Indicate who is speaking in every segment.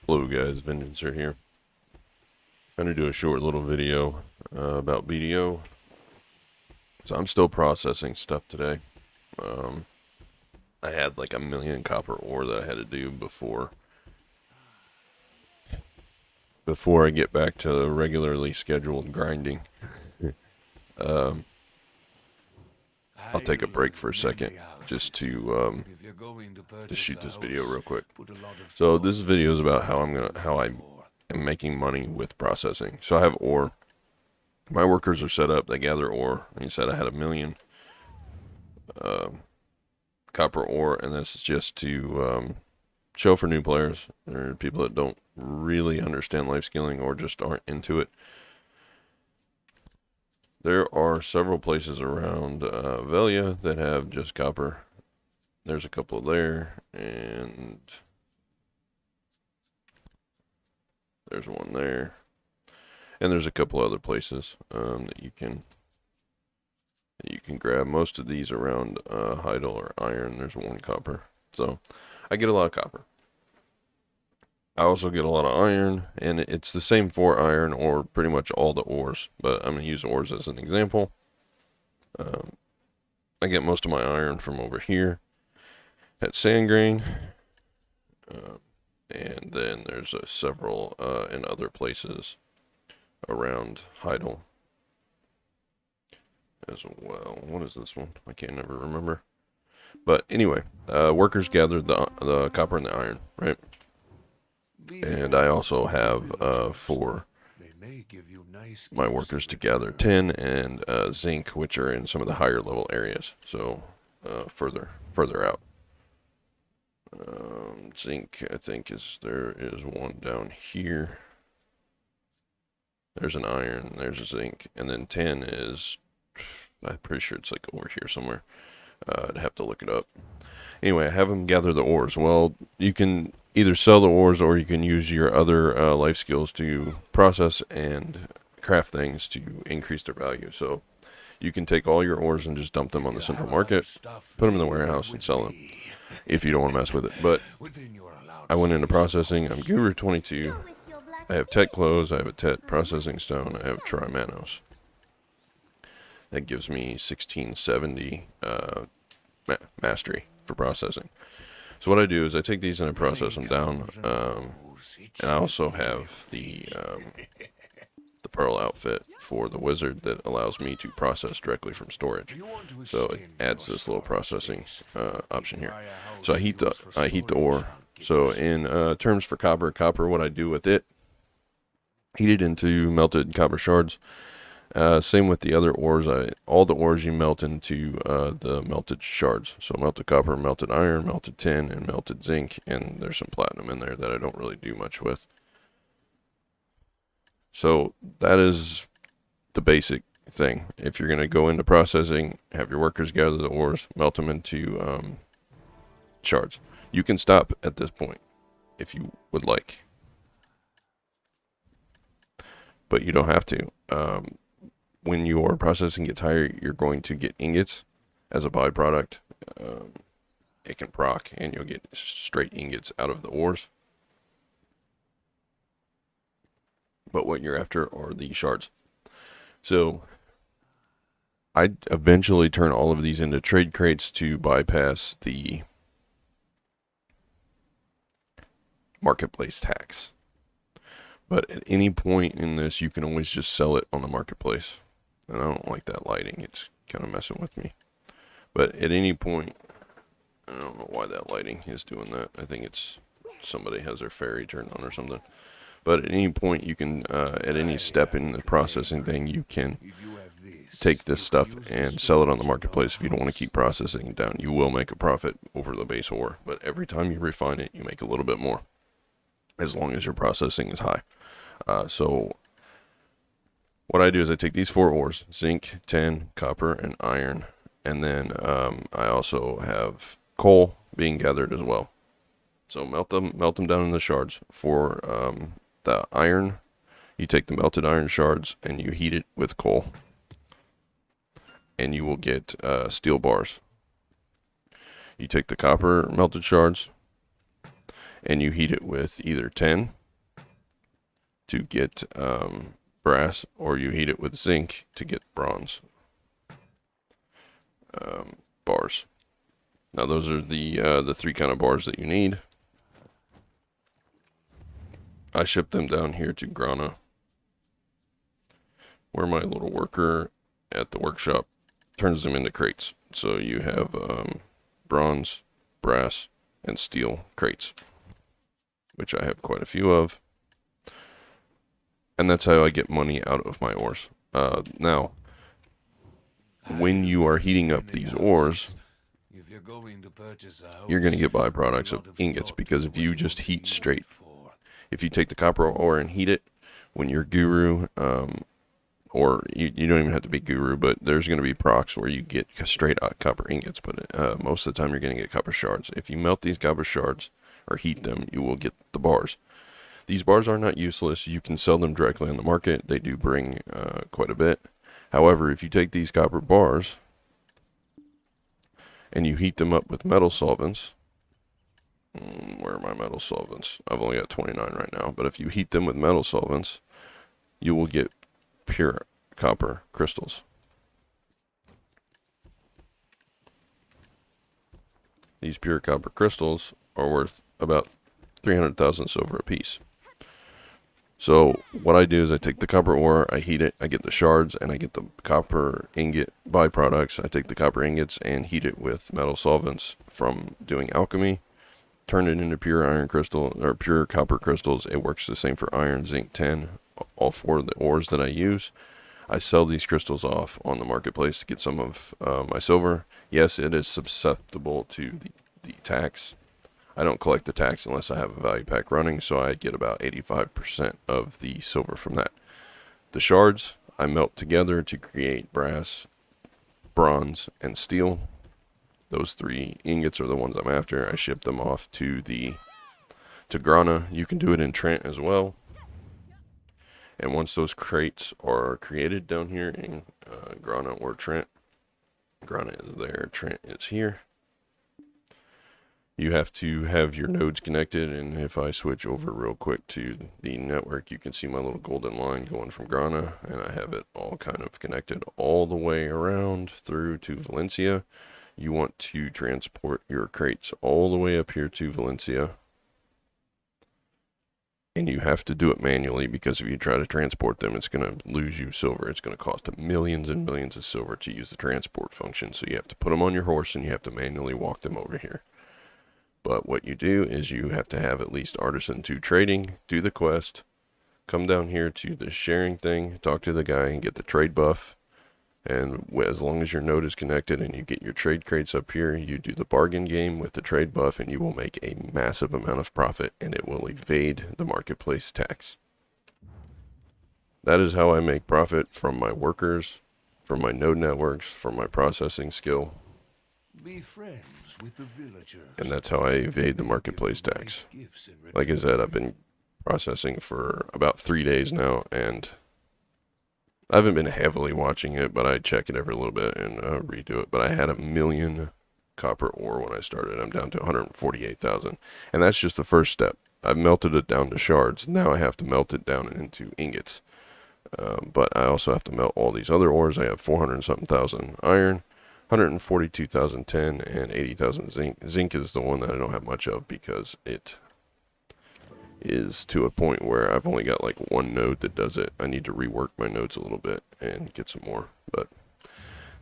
Speaker 1: Hello guys, Vengeancer here. Going to do a short little video about BDO. So I'm still processing stuff today. I had like a million copper ore that I had to do before I get back to regularly scheduled grinding. um, I'll take a break for a second just to shoot this video real quick. So this video is about how I am making money with processing. So I have ore. My workers are set up. They gather ore. Like I said, I had a million copper ore, and this is just to show for new players or people that don't really understand life skilling or just aren't into it. There are several places around Velia that have just copper. There's a couple there, and there's one there, and there's a couple other places that you can grab. Most of these around Heidel or Iron, there's one copper. So I get a lot of copper. I also get a lot of iron, and it's the same for iron or pretty much all the ores, but I'm going to use ores as an example. I get most of my iron from over here at Sandgrain, and then there's several in other places around Heidel as well. What is this one? I can't never remember. But anyway, workers gather the copper and the iron, right? And I also have for my workers to gather tin and zinc, which are in some of the higher level areas. So further out. Zinc, I think there is one down here. There's an iron, there's a zinc, and then tin is, I'm pretty sure it's like over here somewhere. I'd have to look it up. Anyway, I have them gather the ores. Well, you can either sell the ores or you can use your other life skills to process and craft things to increase their value. So you can take all your ores and just dump them on the central market, put them in the warehouse and sell them if you don't want to mess with it. But I went into processing. I'm Guru 22. I have Tet clothes. I have a Tet processing stone. I have Trimanos. That gives me 1670 mastery for processing. So what I do is I take these and I process them down, and I also have the pearl outfit for the wizard that allows me to process directly from storage. So it adds this little processing option here. So I heat the ore. So in terms for copper, what I do with it, heat it into melted copper shards. Same with the other ores. All the ores you melt into the melted shards. So melted copper, melted iron, melted tin, and melted zinc. And there's some platinum in there that I don't really do much with. So that is the basic thing. If you're going to go into processing, have your workers gather the ores, melt them into shards. You can stop at this point if you would like, but you don't have to. When your processing gets higher, you're going to get ingots as a byproduct. It can proc, and you'll get straight ingots out of the ores. But what you're after are the shards. So I eventually turn all of these into trade crates to bypass the marketplace tax. But at any point in this, you can always just sell it on the marketplace. And I don't like that lighting. It's kind of messing with me. But at any point, I don't know why that lighting is doing that. I think it's somebody has their fairy turned on or something. But at any point, you can, at any step in the processing thing, you can take this stuff and sell it on the marketplace. If you don't want to keep processing it down, you will make a profit over the base ore. But every time you refine it, you make a little bit more, as long as your processing is high. So what I do is I take these 4 ores, zinc, tin, copper, and iron, and then I also have coal being gathered as well. So melt them down in the shards. For the iron, you take the melted iron shards and you heat it with coal, and you will get steel bars. You take the copper melted shards and you heat it with either tin to get brass, or you heat it with zinc to get bronze bars. Now those are the three kind of bars that you need. I ship them down here to Grana, where my little worker at the workshop turns them into crates. So you have bronze, brass, and steel crates, which I have quite a few of. And that's how I get money out of my ores. Now, when you are heating up these ores, you're going to get byproducts of ingots, because if you just heat straight, if you take the copper ore and heat it, when you're guru, or you don't even have to be guru, but there's going to be procs where you get straight copper ingots, but most of the time you're going to get copper shards. If you melt these copper shards or heat them, you will get the bars. These bars are not useless. You can sell them directly on the market. They do bring quite a bit. However, if you take these copper bars and you heat them up with metal solvents, where are my metal solvents? I've only got 29 right now, but if you heat them with metal solvents, you will get pure copper crystals. These pure copper crystals are worth about 300,000 silver apiece. So what I do is I take the copper ore, I heat it, I get the shards, and I get the copper ingot byproducts. I take the copper ingots and heat it with metal solvents from doing alchemy, turn it into pure iron crystal, or pure copper crystals. It works the same for iron, zinc, tin, all four of the ores that I use. I sell these crystals off on the marketplace to get some of my silver. Yes, it is susceptible to the tax. I don't collect the tax unless I have a value pack running, so I get about 85% of the silver from that. The shards I melt together to create brass, bronze, and steel. Those three ingots are the ones I'm after. I ship them off to Grana. You can do it in Trent as well. And once those crates are created down here in Grana or Trent, Grana is there, Trent is here. You have to have your nodes connected, and if I switch over real quick to the network, you can see my little golden line going from Grana, and I have it all kind of connected all the way around through to Valencia. You want to transport your crates all the way up here to Valencia, and you have to do it manually, because if you try to transport them, it's going to lose you silver. It's going to cost millions and millions of silver to use the transport function, so you have to put them on your horse and you have to manually walk them over here. But what you do is you have to have at least Artisan 2 trading, do the quest, come down here to the sharing thing, talk to the guy and get the trade buff. And as long as your node is connected and you get your trade crates up here, you do the bargain game with the trade buff, and you will make a massive amount of profit, and it will evade the marketplace tax. That is how I make profit from my workers, from my node networks, from my processing skill.
Speaker 2: Be friends with the villagers.
Speaker 1: And that's how I evade the marketplace tax. Like I said, I've been processing for about 3 days now, and I haven't been heavily watching it, but I check it every little bit and redo it. But I had 1 million copper ore when I started. I'm down to 148,000. And that's just the first step. I've melted it down to shards. Now I have to melt it down into ingots. But I also have to melt all these other ores. I have 400 and something thousand iron, 142,000 tin, and 80,000 zinc. Zinc is the one that I don't have much of, because it is to a point where I've only got like one node that does it. I need to rework my nodes a little bit and get some more. But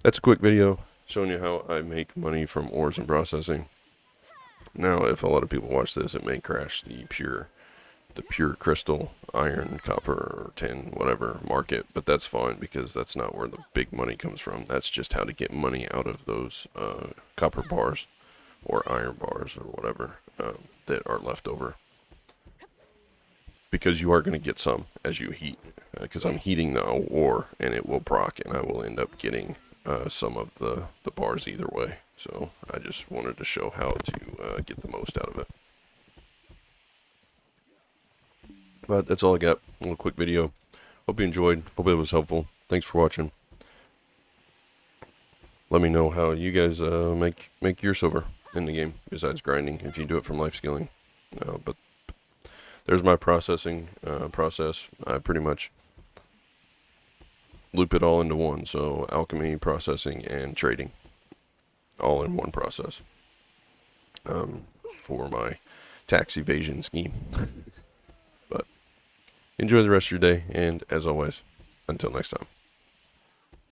Speaker 1: that's a quick video showing you how I make money from ores and processing. Now, if a lot of people watch this, it may crash the pure crystal, iron, copper, or tin, whatever market, but that's fine, because that's not where the big money comes from. That's just how to get money out of those copper bars or iron bars or whatever that are left over. Because you are going to get some as you heat, because I'm heating the ore and it will proc, and I will end up getting some of the bars either way. So I just wanted to show how to get the most out of it. But that's all I got. A little quick video. Hope you enjoyed. Hope it was helpful. Thanks for watching. Let me know how you guys make your silver in the game, besides grinding, if you do it from life skilling. But there's my processing process. I pretty much loop it all into one. So alchemy, processing, and trading, all in one process for my tax evasion scheme. But enjoy the rest of your day, and as always, until next time.